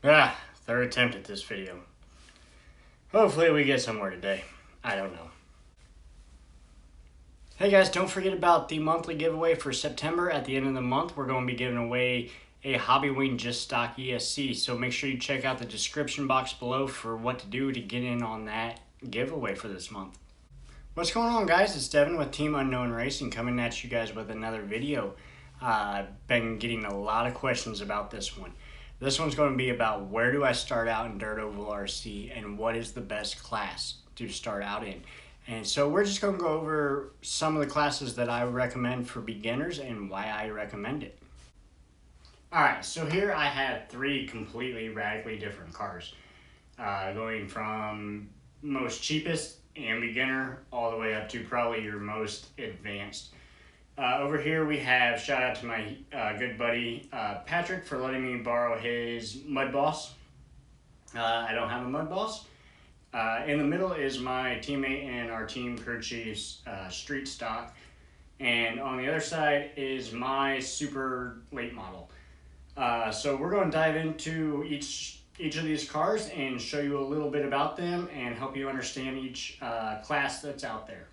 Third attempt at this video. Hopefully we get somewhere today. I don't know. Hey guys, don't forget about the monthly giveaway for September. At the end of the month, we're going to be giving away a Hobbywing Just Stock ESC. So make sure you check out the description box below for what to do to get in on that giveaway for this month. What's going on, guys? It's Devin with Team Unknown Racing coming at you guys with another video. I've been getting a lot of questions about this one. This one's going to be about where do I start out in Dirt Oval RC and what is the best class to start out in. And so we're just going to go over some of the classes that I recommend for beginners and why I recommend it. Alright, so here I have three completely radically different cars. Going from most cheapest and beginner all the way up to probably your most advanced. Over here we have, shout out to my good buddy Patrick for letting me borrow his Mud Boss. I don't have a Mud Boss. In the middle is my teammate and our team crew chief's street stock. And on the other side is my super late model. So we're going to dive into each of these cars and show you a little bit about them and help you understand each class that's out there.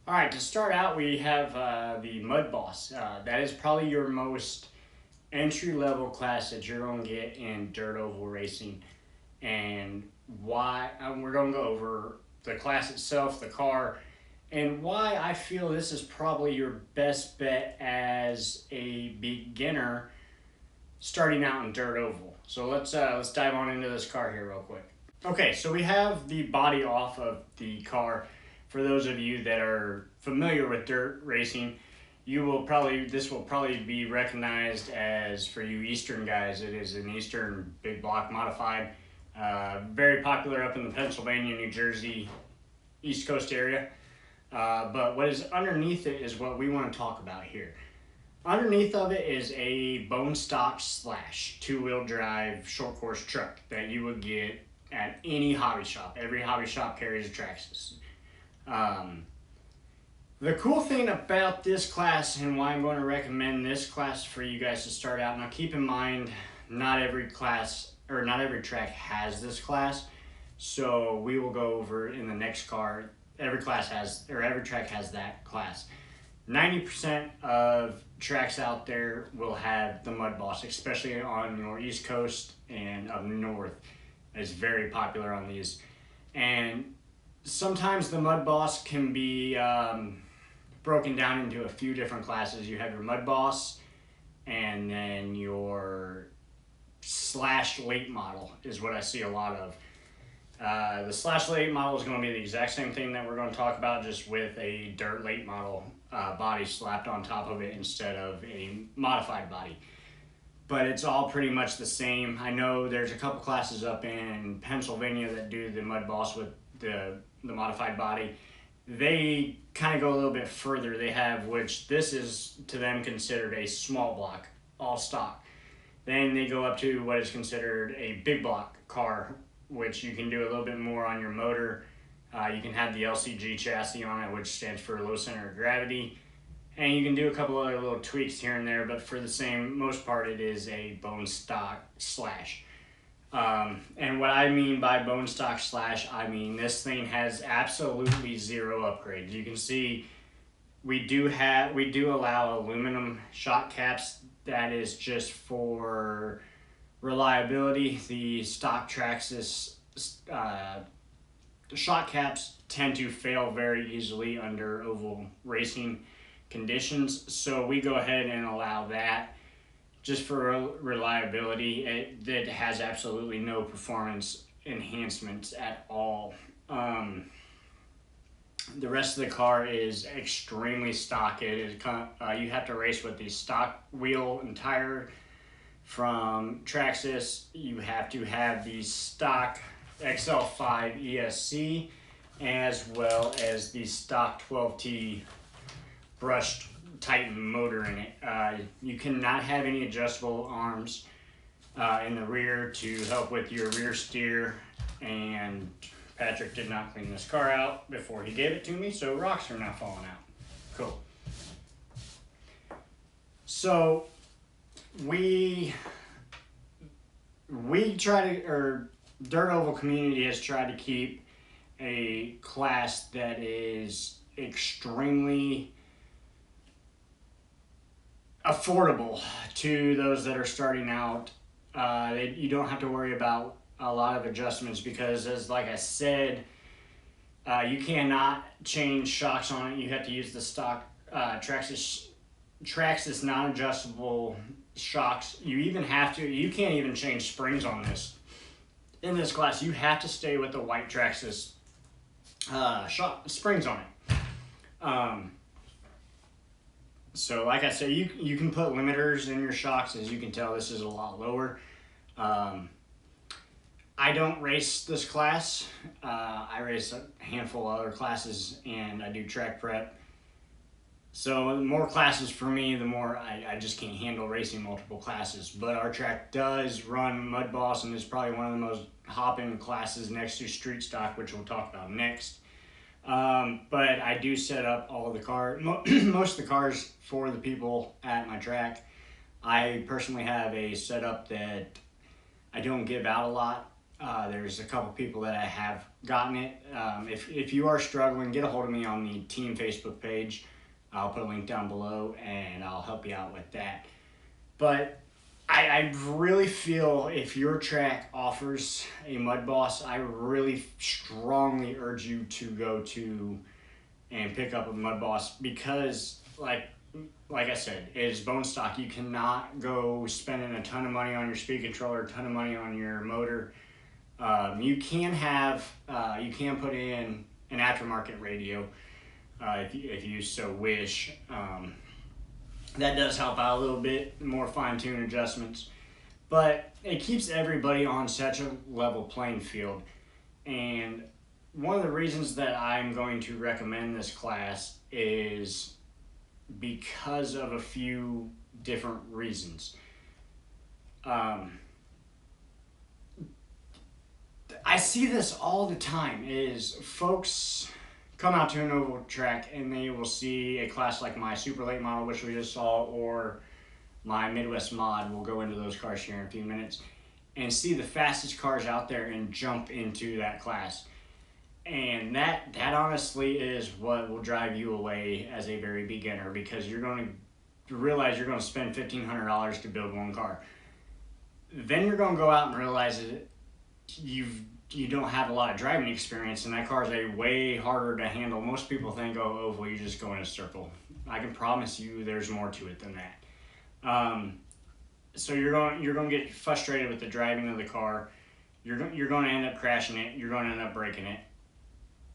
All right, to start out, we have the Mud Boss. That is probably your most entry-level class that you're going to get in dirt oval racing. And why, we're going to go over the class itself, the car, and why I feel this is probably your best bet as a beginner starting out in dirt oval. So let's dive on into this car here real quick. Okay, so we have the body off of the car. For those of you that are familiar with dirt racing, this will probably be recognized as, for you Eastern guys, it is an Eastern big block modified. Very popular up in the Pennsylvania, New Jersey, East Coast area. But what is underneath it is what we want to talk about here. Underneath of it is a bone stock slash two-wheel drive short course truck that you would get at any hobby shop. Every hobby shop carries a Drax. The cool thing about this class and why I'm going to recommend this class for you guys to start out, now keep in mind not every class or not every track has this class, so we will go over in the next car. Every track has that class. 90% of tracks out there will have the Mud Boss, especially on your East Coast and up north. It's very popular on these. And sometimes the Mud Boss can be broken down into a few different classes. You have your Mud Boss and then your slash late model is what I see a lot of. The slash late model is going to be the exact same thing that we're going to talk about, just with a dirt late model body slapped on top of it instead of a modified body. But it's all pretty much the same. I know there's a couple classes up in Pennsylvania that do the Mud Boss with the modified body. They kind of go a little bit further. They have, which this is to them considered a small block, all stock. Then they go up to what is considered a big block car, which you can do a little bit more on your motor. You can have the LCG chassis on it, which stands for low center of gravity. And you can do a couple other little tweaks here and there, but for the most part, it is a bone stock slash. And what I mean by bone stock slash, I mean this thing has absolutely zero upgrades. You can see we do allow aluminum shock caps. That is just for reliability. The stock Traxxas the shock caps tend to fail very easily under oval racing conditions, so we go ahead and allow that just for reliability. It has absolutely no performance enhancements at all. The rest of the car is extremely stock. It is you have to race with the stock wheel and tire from Traxxas. You have to have the stock XL5 ESC as well as the stock 12T brushed Titan motor in it. You cannot have any adjustable arms in the rear to help with your rear steer, and Patrick did not clean this car out before he gave it to me, so rocks are not falling out. Cool. So we try to, or Dirt Oval community has tried to keep a class that is extremely affordable to those that are starting out. You don't have to worry about a lot of adjustments because, as like I said, you cannot change shocks on it. You have to use the stock Traxxas non-adjustable shocks. You can't even change springs on this. In this class, you have to stay with the white Traxxas springs on it. So like I said, you can put limiters in your shocks. As you can tell, this is a lot lower. I don't race this class. I race a handful of other classes, and I do track prep. So the more classes for me, the more I just can't handle racing multiple classes. But our track does run Mud Boss, and is probably one of the most hopping classes next to street stock, which we'll talk about next. But I do set up all of the cars, most of the cars for the people at my track. I personally have a setup that I don't give out a lot. There's a couple people that I have gotten it. If you are struggling, get a hold of me on the team Facebook page. I'll put a link down below and I'll help you out with that. But I really feel if your track offers a Mud Boss, I really strongly urge you to go to and pick up a Mud Boss because like I said, it is bone stock. You cannot go spending a ton of money on your speed controller, a ton of money on your motor. You can put in an aftermarket radio if you so wish. That does help out a little bit, more fine-tuned adjustments. But it keeps everybody on such a level playing field. And one of the reasons that I'm going to recommend this class is because of a few different reasons. I see this all the time is folks come out to an oval track and they will see a class like my super late model, which we just saw, or my Midwest mod. We'll go into those cars here in a few minutes, and see the fastest cars out there and jump into that class. And that honestly is what will drive you away as a very beginner, because you're going to realize you're going to spend $1,500 to build one car. Then you're going to go out and realize that you don't have a lot of driving experience, and that car is a way harder to handle. Most people think, oh, well, you just go in a circle. I can promise you there's more to it than that. So you're going to get frustrated with the driving of the car. You're going to end up crashing it. You're going to end up breaking it,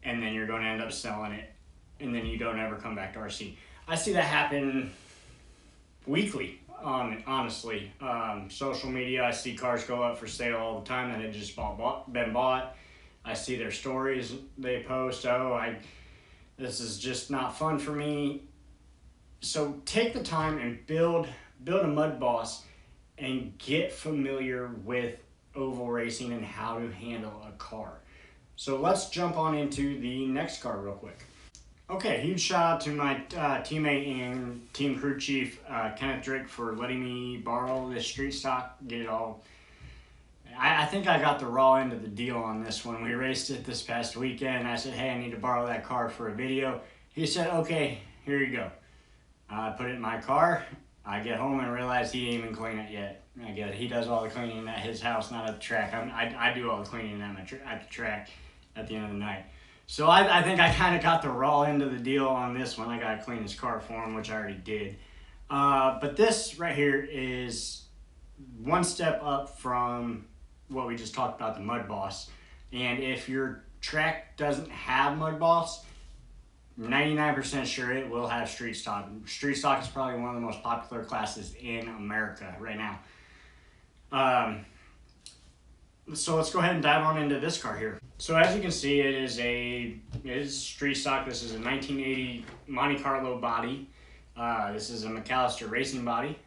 and then you're going to end up selling it, and then you don't ever come back to RC. I see that happen weekly. Honestly, social media, I see cars go up for sale all the time that had just been bought. I see their stories they post. This is just not fun for me. So take the time and build a Mud Boss and get familiar with oval racing and how to handle a car. So let's jump on into the next car real quick. Okay, huge shout out to my teammate and team crew chief, Kenneth Drake, for letting me borrow this street stock, get it all. I think I got the raw end of the deal on this one. We raced it this past weekend. I said, hey, I need to borrow that car for a video. He said, okay, here you go. I put it in my car. I get home and realize he didn't even clean it yet. I get it. He does all the cleaning at his house, not at the track. I do all the cleaning at the track at the end of the night. So I think I kind of got the raw end of the deal on this one. I got to clean his car for him, which I already did. But this right here is one step up from what we just talked about, the Mud Boss. And if your track doesn't have Mud Boss, 99% sure it will have street stock. Street stock is probably one of the most popular classes in America right now. So let's go ahead and dive on into this car here. So as you can see, it is street stock. This is a 1980 Monte Carlo body. This is a McAllister racing body.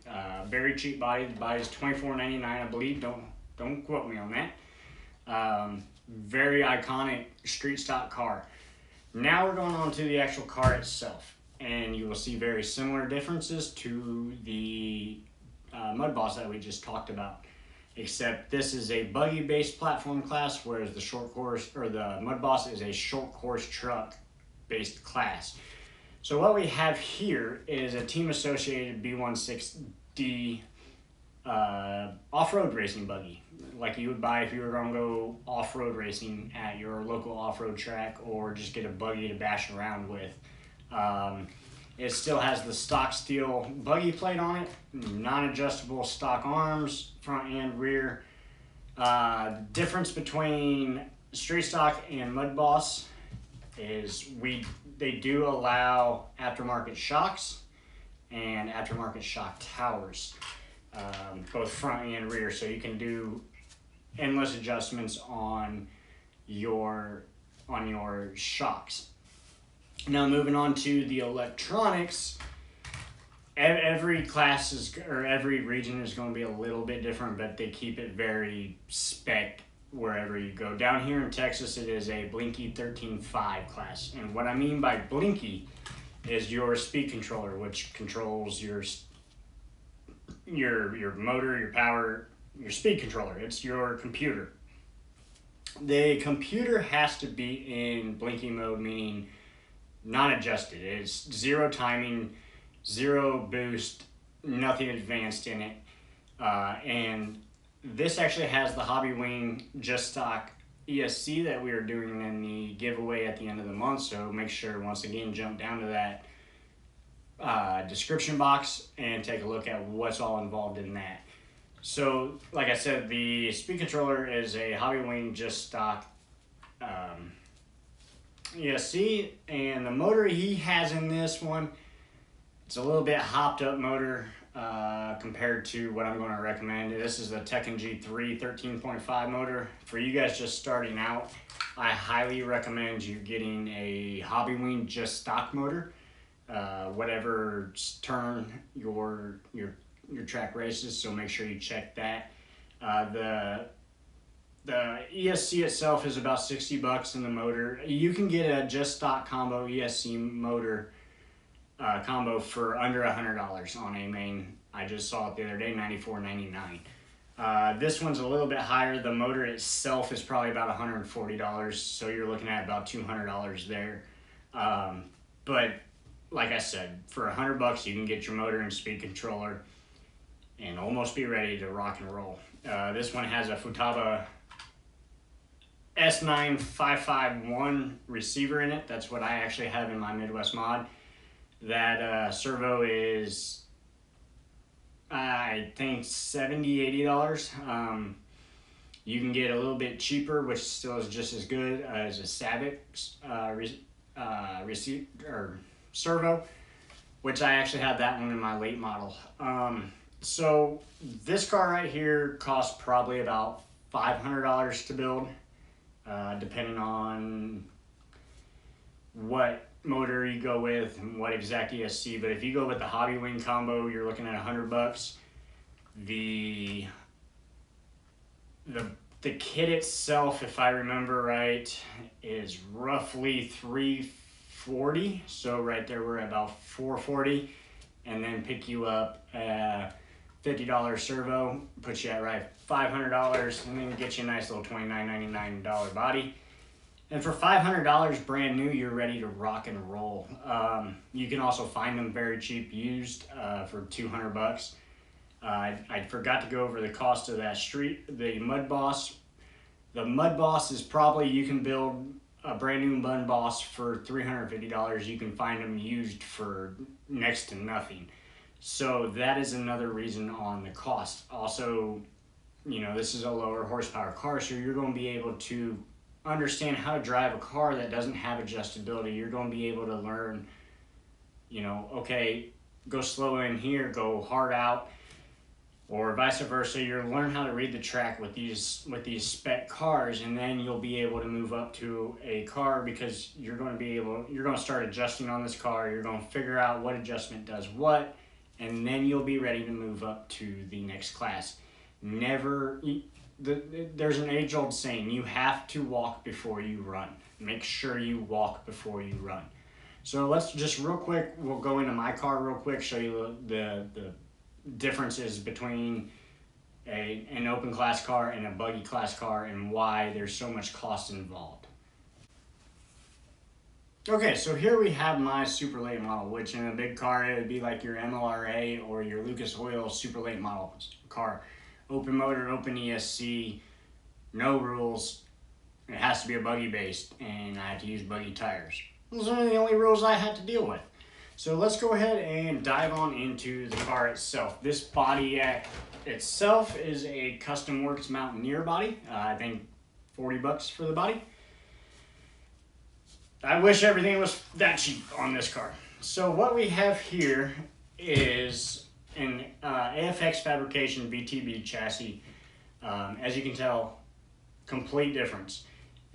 Very cheap body. The body is $24.99, I believe. Don't quote me on that. Very iconic street stock car. Now we're going on to the actual car itself, and you will see very similar differences to the Mud Boss that we just talked about. except this is a buggy based platform class, whereas the short course or the Mud Boss is a short course truck based class. So what we have here is a team associated B16D off-road racing buggy, like you would buy if you were going to go off-road racing at your local off-road track, or just get a buggy to bash around with. It still has the stock steel buggy plate on it, non-adjustable stock arms, front and rear. Difference between straight stock and Mud Boss is they do allow aftermarket shocks and aftermarket shock towers, both front and rear, so you can do endless adjustments on your shocks. Now moving on to the electronics, every class or every region is going to be a little bit different, but they keep it very spec wherever you go. Down here in Texas, it is a Blinky 13.5 class, and what I mean by Blinky is your speed controller, which controls your motor, your power, your speed controller. It's your computer. The computer has to be in Blinky mode, meaning non-adjusted. It's zero timing, zero boost, nothing advanced in it. And this actually has the Hobby Wing Just Stock ESC that we are doing in the giveaway at the end of the month. So make sure, once again, jump down to that description box and take a look at what's all involved in that. So, like I said, the speed controller is a Hobby Wing Just Stock ESC, and the motor he has in this one, it's a little bit hopped up motor compared to what I'm going to recommend. This is the Tekken G3 13.5 motor. For you guys just starting out, I highly recommend you getting a Hobby Wing Just Stock motor, whatever turn your track races, so make sure you check that. The ESC itself is about $60 in the motor. You can get a Just Stock combo ESC motor combo for under $100 on a main. I just saw it the other day, $94.99. This one's a little bit higher. The motor itself is probably about $140, so you're looking at about $200 there. But like I said, for $100 you can get your motor and speed controller and almost be ready to rock and roll. This one has a Futaba S9551 receiver in it. That's what I actually have in my Midwest mod. That servo is, I think, $70-$80. You can get a little bit cheaper, which still is just as good as a Savic servo, which I actually had that one in my late model. So this car right here costs probably about $500 to build, depending on what motor you go with and what exact ESC. But if you go with the Hobby Wing combo, you're looking at $100. The kit itself, if I remember right, is roughly $340. So right there we're at about $440, and then pick you up $50 servo, puts you at right $500, and then get you a nice little $29.99 body. And for $500 brand new, you're ready to rock and roll. You can also find them very cheap used for $200. I forgot to go over the cost of the Mud Boss. The Mud Boss is probably, you can build a brand new Mud Boss for $350. You can find them used for next to nothing. So that is another reason on the cost. Also, you know, this is a lower horsepower car, so you're going to be able to understand how to drive a car that doesn't have adjustability. You're going to be able to learn, you know, okay, go slow in here, go hard out, or vice versa. You'll learn how to read the track with these spec cars, and then you'll be able to move up to a car, because you're going to start adjusting on this car. You're going to figure out what adjustment does what, and then you'll be ready to move up to the next class. There's an age-old saying, you have to walk before you run. Make sure you walk before you run. So let's just real quick, we'll go into my car real quick, show you the differences between an open class car and a buggy class car and why there's so much cost involved. Okay, so here we have my super late model, which in a big car it would be like your MLRA or your Lucas Oil super late model car. Open motor, open ESC, no rules. It has to be a buggy based, and I have to use buggy tires. Those are the only rules I had to deal with. So let's go ahead and dive on into the car itself. This body itself is a Custom Works Mountaineer body. I think $40 for the body. I wish everything was that cheap on this car. So what we have here is an AFX Fabrication VTB chassis. As you can tell, complete difference.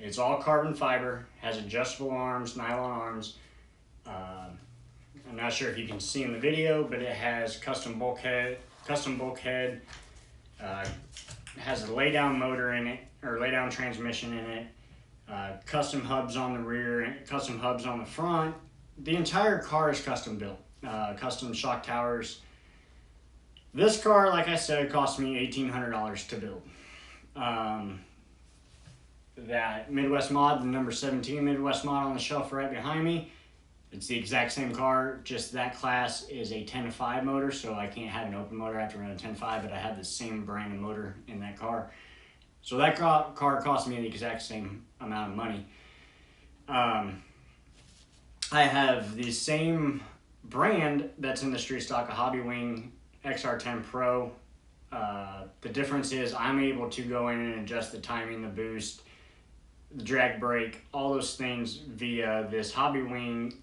It's all carbon fiber, has adjustable arms, nylon arms. I'm not sure if you can see in the video, but it has custom bulkhead, has a lay-down motor in it, or lay-down transmission in it, custom hubs on the rear, custom hubs on the front. The entire car is custom built, custom shock towers. This car, like I said, cost me $1,800 to build. That Midwest mod, the number 17 Midwest mod on the shelf right behind me, it's the exact same car, just that class is a 10-5 motor, so I can't have an open motor. I have to run a 10-5, but I have the same brand of motor in that car. So that car cost me the exact same amount of money. I have the same brand that's in the street stock, a Hobby Wing XR10 Pro. The difference is I'm able to go in and adjust the timing, the boost, the drag brake, all those things via this Hobby Wing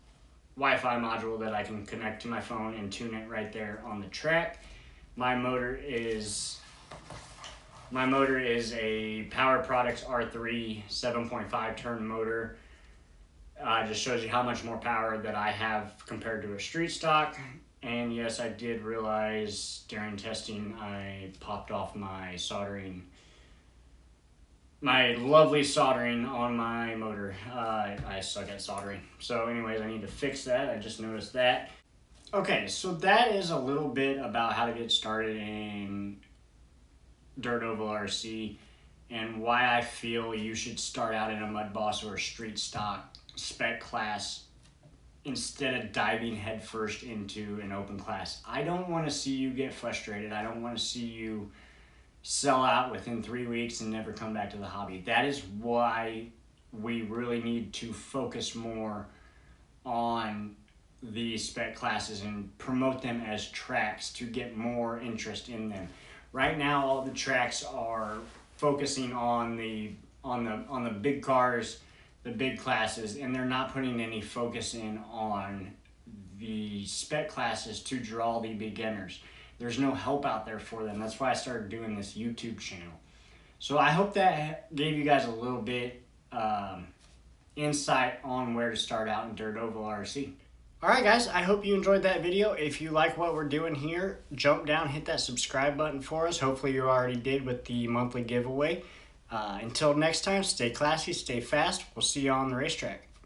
Wi-Fi module that I can connect to my phone and tune it right there on the track. My motor is a Power Products R3 7.5 turn motor. Just shows you how much more power that I have compared to a street stock. And yes, I did realize during testing I popped off my lovely soldering on my motor. I suck at soldering. So anyways, I need to fix that. I just noticed that. Okay, so that is a little bit about how to get started in dirt oval RC and why I feel you should start out in a mud boss or a street stock spec class instead of diving headfirst into an open class. I don't want to see you get frustrated. I don't want to see you sell out within 3 weeks and never come back to the hobby. That is why we really need to focus more on the spec classes and promote them as tracks to get more interest in them. Right now, all the tracks are focusing on the big cars, the big classes, and they're not putting any focus in on the spec classes to draw the beginners. There's no help out there for them. That's why I started doing this YouTube channel. So I hope that gave you guys a little bit insight on where to start out in dirt oval RC. Alright guys, I hope you enjoyed that video. If you like what we're doing here, jump down, hit that subscribe button for us. Hopefully you already did with the monthly giveaway. Until next time, stay classy, stay fast. We'll see you on the racetrack.